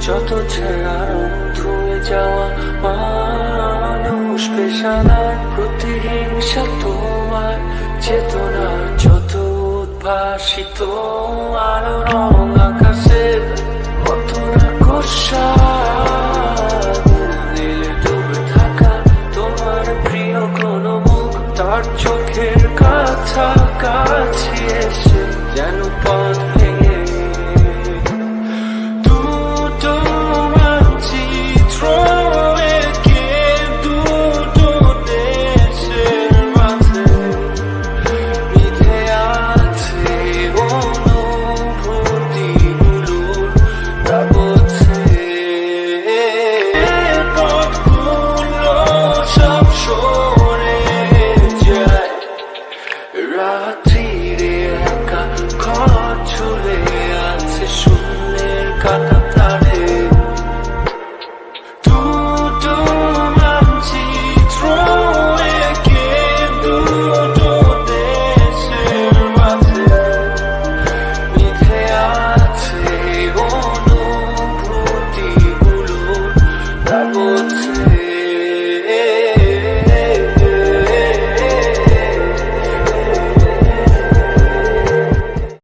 যত ছায়া ধুয়ে যাওয়া মানুষ পেশাদার প্রতিহিংসা তোমার চেতনার যত উদ্ভাসিত আলো রং আকাশের কত কষা নীলে ডুবে থাকা তোমার প্রিয় কোন মুখ তার চোখের কাছাকাছি এসে যেন পথ ভেঙে দুটো মানচিত্র এঁকে দুটো দেশের মাঝে মিথে আছে অনুভূতিগুলোর কাগজে পথগুলো সব সরে যায় রাত্রিরে একা ঘর ঝুলে আছে শূন্যের কাটা তারে দুটো মানচিত্র এঁকে দুটো দেশের মাঝে মিথে আছে অনুভূতিগুলোর কাগজে